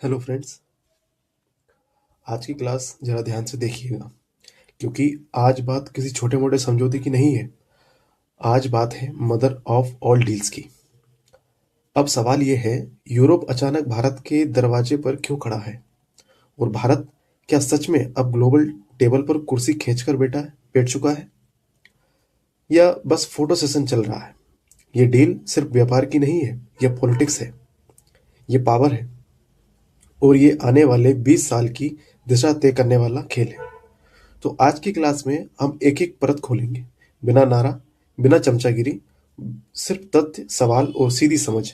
Hello friends. आज की class जरा ध्यान से देखिएगा, क्योंकि आज बात किसी छोटे मोटे समझौते की नहीं है। आज बात है मदर ऑफ ऑल डील्स की। अब सवाल यह है, यूरोप अचानक भारत के दरवाजे पर क्यों खड़ा है? और भारत क्या सच में अब ग्लोबल टेबल पर कुर्सी खींचकर बैठ चुका है, या बस फोटो सेशन चल रहा है? ये डील सिर्फ व्यापार की नहीं है, यह पॉलिटिक्स है, ये पावर है, और ये आने वाले 20 साल की दिशा तय करने वाला खेल है। तो आज की क्लास में हम एक एक परत खोलेंगे, बिना नारा, बिना चमचागिरी, सिर्फ तथ्य, सवाल और सीधी समझ।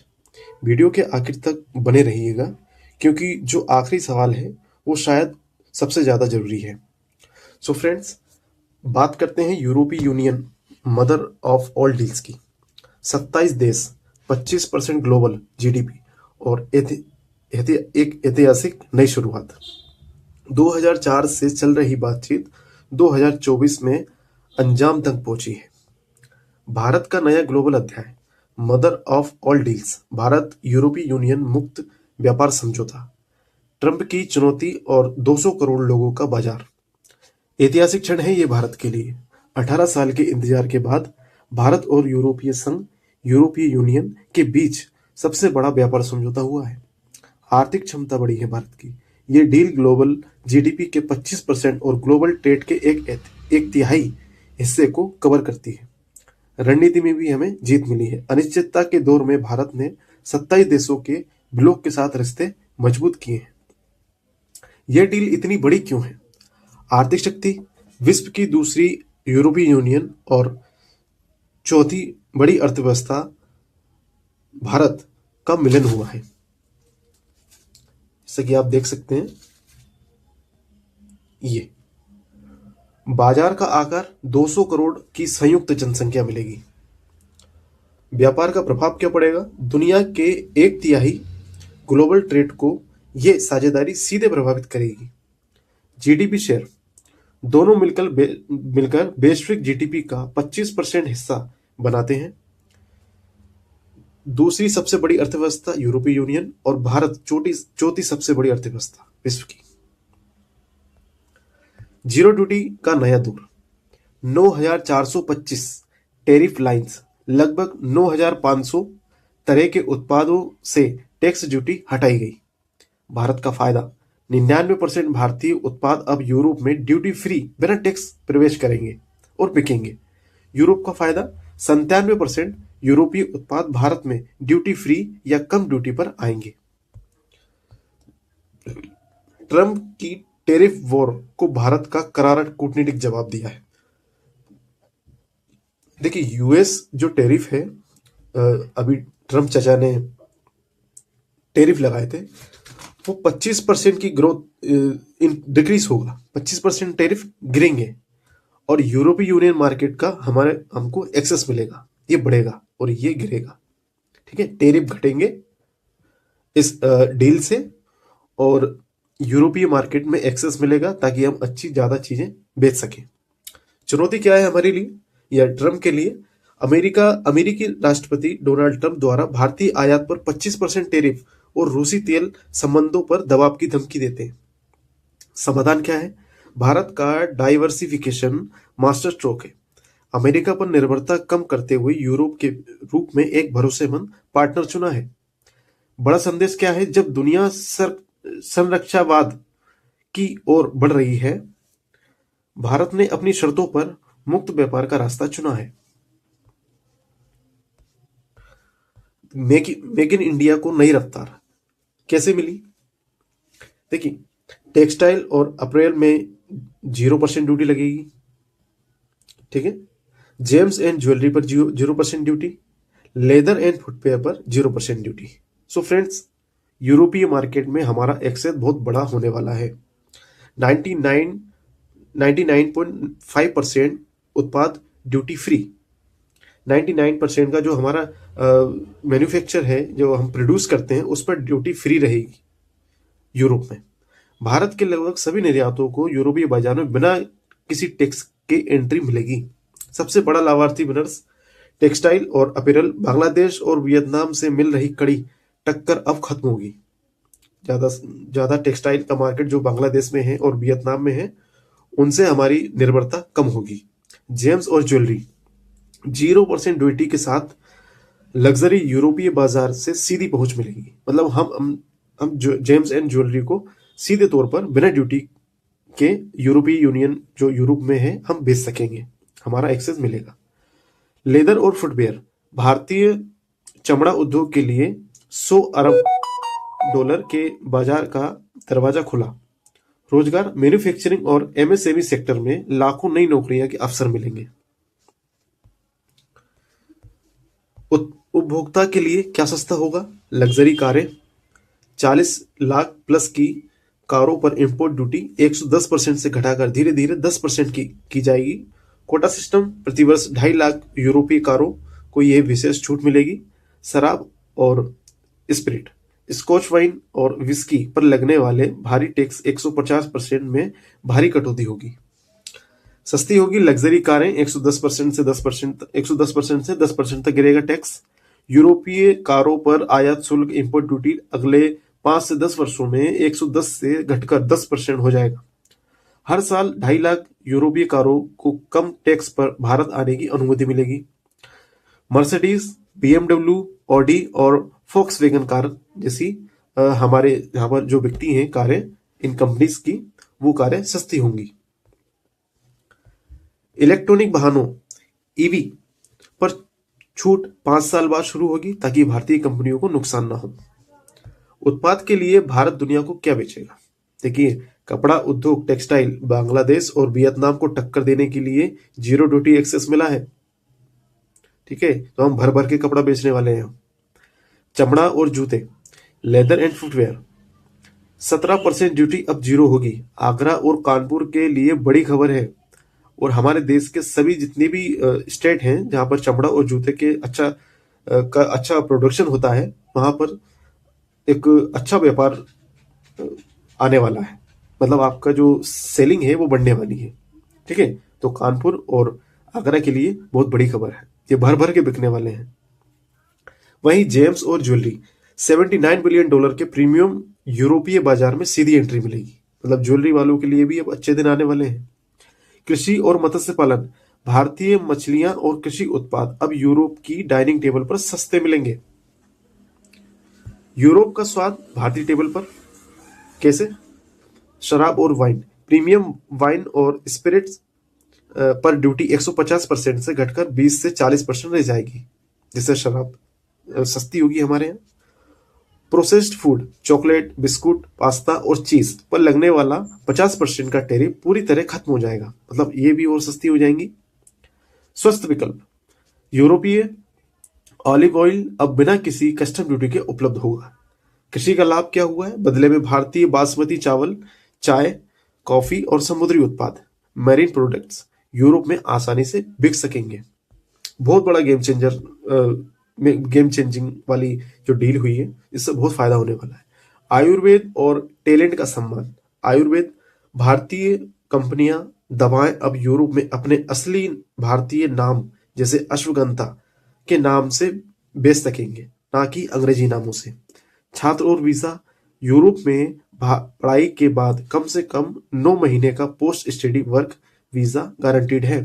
वीडियो के आखिर तक बने रहिएगा, क्योंकि जो आखिरी सवाल है वो शायद सबसे ज्यादा जरूरी है। सो फ्रेंड्स, बात करते हैं यूरोपीय union, mother of all deals की। 27 देश, 25% ग्लोबल जीडीपी और एक ऐतिहासिक नई शुरुआत। 2004 से चल रही बातचीत 2024 में अंजाम तक पहुंची है। भारत का नया ग्लोबल अध्याय, mother of all deals, Bharat यूरोपीय यूनियन मुक्त व्यापार समझौता, ट्रंप की चुनौती और 200 करोड़ लोगों का बाजार। ऐतिहासिक क्षण है ये भारत के लिए। 18 साल के इंतजार के बाद भारत और यूरोपीय संघ, यूरोपीय यूनियन के बीच सबसे बड़ा व्यापार समझौता हुआ है। आर्थिक क्षमता बढ़ी है भारत की। ये डील ग्लोबल जीडीपी के 25% और ग्लोबल ट्रेड के एक तिहाई हिस्से को कवर करती है। रणनीति में भी हमें जीत मिली है। अनिश्चितता के दौर में भारत ने 27 देशों के ब्लॉक के साथ रिश्ते मजबूत किए हैं। यह डील इतनी बड़ी क्यों है? आर्थिक शक्ति, विश्व की दूसरी यूरोपीय यूनियन और चौथी बड़ी अर्थव्यवस्था भारत का मिलन हुआ है। जैसा कि आप देख सकते हैं, ये बाजार का आकार 200 करोड़ की संयुक्त जनसंख्या मिलेगी। व्यापार का प्रभाव क्या पड़ेगा? दुनिया के एक तिहाई ग्लोबल ट्रेड को यह साझेदारी सीधे प्रभावित करेगी। जीडीपी शेयर, दोनों मिलकर वैश्विक जीडीपी का 25% हिस्सा बनाते हैं। दूसरी सबसे बड़ी अर्थव्यवस्था यूरोपीय यूनियन और भारत चौथी सबसे बड़ी अर्थव्यवस्था विश्व की। जीरो ड्यूटी का नया दौर, 9,425 टैरिफ लाइंस, लगभग 9,500 तरह के उत्पादों से टैक्स ड्यूटी हटाई गई। भारत का फायदा, 99% भारतीय उत्पाद अब यूरोप में ड्यूटी फ्री बिना टैक्स प्रवेश करेंगे और बिकेंगे। यूरोप का फायदा, 97% यूरोपीय उत्पाद भारत में ड्यूटी फ्री या कम ड्यूटी पर आएंगे। ट्रंप की टैरिफ वॉर को भारत का करारा कूटनीतिक जवाब दिया है। देखिए, यूएस जो टैरिफ है, अभी ट्रंप चाचा ने टैरिफ लगाए थे, वो 25% की ग्रोथ डिक्रीज होगा। 25% टैरिफ गिरेंगे और यूरोपीय यूनियन मार्केट का हमको एक्सेस मिलेगा। ये बढ़ेगा और ये गिरेगा। ठीक है, टैरिफ घटेंगे इस डील से और यूरोपीय मार्केट में एक्सेस मिलेगा, ताकि हम ज्यादा चीजें बेच सकें। चुनौती क्या है हमारे लिए या ट्रंप के लिए? अमेरिकी राष्ट्रपति डोनाल्ड ट्रंप द्वारा भारतीय आयात पर 25% टैरिफ और रूसी तेल संबंधों पर दबाव की धमकी देते हैं। समाधान क्या है? भारत का डाइवर्सिफिकेशन मास्टर स्ट्रोक है। अमेरिका पर निर्भरता कम करते हुए यूरोप के रूप में एक भरोसेमंद पार्टनर चुना है। बड़ा संदेश क्या है? जब दुनिया संरक्षावाद की ओर बढ़ रही है, भारत ने अपनी शर्तों पर मुक्त व्यापार का रास्ता चुना है। मेक इन इंडिया को नई रफ्तार कैसे मिली? देखिए, टेक्सटाइल और अप्रैल में 0% ड्यूटी लगेगी। ठीक है, जेम्स एंड ज्वेलरी पर 0% ड्यूटी, लेदर एंड फुटवेयर पर 0% ड्यूटी। सो फ्रेंड्स, यूरोपीय मार्केट में हमारा एक्सेस बहुत बड़ा होने वाला है। 99.5% उत्पाद ड्यूटी फ्री। 99% का जो हमारा मैन्युफैक्चर है, जो हम प्रोड्यूस करते हैं, उस पर ड्यूटी फ्री रहेगी यूरोप में। भारत के लगभग सभी निर्यातों को यूरोपीय बाजार में बिना किसी टैक्स के एंट्री मिलेगी। सबसे बड़ा लाभार्थी विनर्स टेक्सटाइल और अपैरल। बांग्लादेश और वियतनाम से मिल रही कड़ी टक्कर अब खत्म होगी। ज़्यादा ज़्यादा टेक्सटाइल का मार्केट जो बांग्लादेश में है और वियतनाम में है, उनसे हमारी निर्भरता कम होगी। जेम्स और ज्वेलरी 0% ड्यूटी के साथ लग्जरी यूरोपीय बाजार से सीधी पहुंच मिलेगी। मतलब हम जेम्स एंड ज्वेलरी को सीधे तौर पर बिना ड्यूटी के यूरोपीय यूनियन जो यूरोप में है हम बेच सकेंगे, हमारा एक्सेस मिलेगा। लेदर और फुटवेयर भारतीय चमड़ा उद्योग के लिए 100 अरब डॉलर के बाजार का दरवाजा खुला। रोजगार मैन्युफैक्चरिंग और एमएसएमई सेक्टर में लाखों नई नौकरियां के अवसर मिलेंगे। उपभोक्ता के लिए क्या सस्ता होगा? लग्जरी कारें 40 लाख प्लस की कारों पर इंपोर्ट ड्यूटी 110% से घटाकर धीरे धीरे 10% की जाएगी। कोटा सिस्टम प्रतिवर्ष 2.5 लाख यूरोपीय कारों को यह विशेष छूट मिलेगी। शराब और स्पिरिट, स्कॉच वाइन और विस्की पर लगने वाले भारी टैक्स 150% में भारी कटौती होगी। सस्ती होगी लग्जरी कारें 110% से 10% तक गिरेगा टैक्स। यूरोपीय कारों पर आयात शुल्क इंपोर्ट ड्यूटी अगले 5 से 10 वर्षों में 110 से घटकर 10% हो जाएगा। हर साल 2.5 लाख यूरोपीय कारों को कम टैक्स पर भारत आने की अनुमति मिलेगी। मर्सिडीज, बीएमडब्ल्यू, ऑडी और फोक्सवैगन कार जैसी हमारे यहाँ पर जो बिकती हैं कारें, इन कंपनीज की, वो कारें सस्ती होंगी। इलेक्ट्रॉनिक वाहनों ईवी पर छूट 5 साल बाद शुरू होगी ताकि भारतीय कंपनियों को नुकसान ना हो। उत्पाद के लिए भारत दुनिया को क्या बेचेगा? देखिए, कपड़ा उद्योग टेक्सटाइल बांग्लादेश और वियतनाम को टक्कर देने के लिए 0 ड्यूटी एक्सेस मिला है। ठीक है, तो हम भर भर के कपड़ा बेचने वाले हैं। चमड़ा और जूते लेदर एंड फुटवेयर 17% ड्यूटी अब 0 होगी। आगरा और कानपुर के लिए बड़ी खबर है और हमारे देश के सभी जितने भी स्टेट हैं जहां पर चमड़ा और जूते के अच्छा प्रोडक्शन होता है, वहां पर एक अच्छा व्यापार आने वाला है। मतलब आपका जो सेलिंग है वो बढ़ने वाली है। ठीक है, तो कानपुर और आगरा के लिए बहुत बड़ी खबर है, ये भर भर के बिकने वाले हैं। वहीं जेम्स और ज्वेलरी 79 बिलियन डॉलर के प्रीमियम यूरोपीय बाजार में सीधी एंट्री मिलेगी। मतलब ज्वेलरी वालों के लिए भी अब अच्छे दिन आने वाले हैं। कृषि और मत्स्य पालन भारतीय मछलियां और कृषि उत्पाद अब यूरोप की डाइनिंग टेबल पर सस्ते मिलेंगे। यूरोप का स्वाद भारतीय टेबल पर कैसे? शराब और वाइन, प्रीमियम वाइन और स्पिरिट्स पर ड्यूटी 150% से घटकर 20 से 40% रह जाएगी, जिससे शराब सस्ती होगी हमारे यहाँ। Processed food, chocolate, biscuit, pasta और चीज पर लगने वाला 50% का टैरिफ पूरी तरह खत्म हो जाएगा। मतलब ये भी और सस्ती हो जाएंगी। स्वस्थ विकल्प, यूरोपीय ऑलिव ऑयल अब बिना किसी कस्टम ड्यूटी के उपलब्ध होगा। कृषि का लाभ क्या हुआ है? बदले में भारतीय बासमती चावल, चाय, कॉफी और समुद्री उत्पाद, मैरीन प्रोडक्ट्स यूरोप में आसानी से बिक सकेंगे। बहुत बड़ा गेम चेंजिंग वाली जो डील हुई है, इससे बहुत फायदा होने वाला है। आयुर्वेद और टैलेंट का सम्मान, आयुर्वेद भारतीय कंपनियां दवाएं अब यूरोप में अपने असली भारतीय नाम जैसे अश्वगंधा के नाम से बेच सकेंगे, ना कि अंग्रेजी नामों से। छात्र और वीजा, यूरोप में पढ़ाई के बाद कम से कम 9 महीने का post study work visa guaranteed है।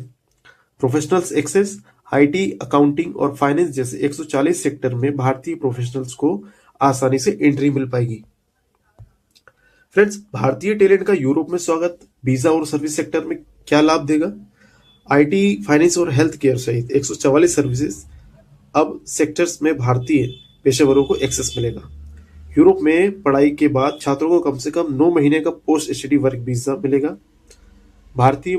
प्रोफेशनल्स एक्सेस, आईटी, अकाउंटिंग और फाइनेंस जैसे 140 सेक्टर में भारतीय प्रोफेशनल्स को आसानी से एंट्री मिल पाएगी। फ्रेंड्स, भारतीय टैलेंट का यूरोप में स्वागत वीजा और सर्विस सेक्टर में क्या लाभ देगा? आईटी, फाइनेंस और हेल्थ केयर सहित 144 सर्विसेज अब सेक्टर्स में भारतीय पेशेवरों को एक्सेस मिलेगा। यूरोप में पढ़ाई के बाद छात्रों को कम से कम 9 महीने का पोस्ट स्टडी वर्क वीजा मिलेगा। भारतीय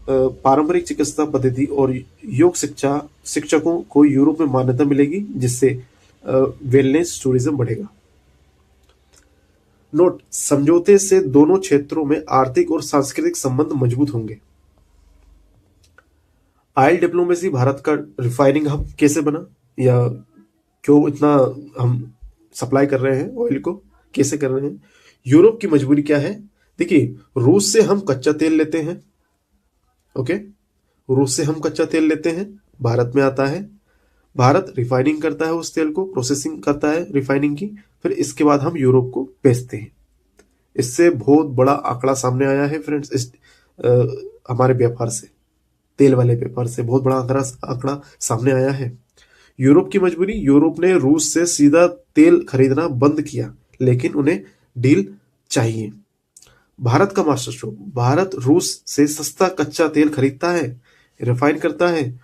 पारंपरिक चिकित्सा पद्धति और योग शिक्षकों को यूरोप में मान्यता मिलेगी, जिससे वेलनेस टूरिज्म बढ़ेगा। नोट, समझौते से दोनों क्षेत्रों में आर्थिक और सांस्कृतिक संबंध मजबूत होंगे। ऑयल डिप्लोमेसी भारत का रिफाइनिंग हब कैसे बना, या क्यों इतना हम सप्लाई कर रहे हैं ऑयल को, कैसे कर रहे हैं? यूरोप की मजबूरी क्या है? देखिए, रूस से हम कच्चा तेल लेते हैं। ओके, रूस से हम कच्चा तेल लेते हैं, भारत में आता है। भारत रिफाइनिंग करता है, उस तेल को प्रोसेसिंग करता है रिफाइनिंग की, फिर इसके बाद हम यूरोप को बेचते हैं। इससे बहुत बड़ा आंकड़ा सामने आया है फ्रेंड्स, इस अ, हमारे व्यापार से, तेल वाले व्यापार से बहुत बड़ा आंकड़ा आंकड़ा सामने आया है। यूरोप की मजबूरी, यूरोप ने रूस से सीधा तेल खरीदना बंद किया, लेकिन उन्हें डील चाहिए। भारत का मास्टर स्ट्रोक, भारत रूस से सस्ता कच्चा तेल खरीदता है, रिफाइन करता है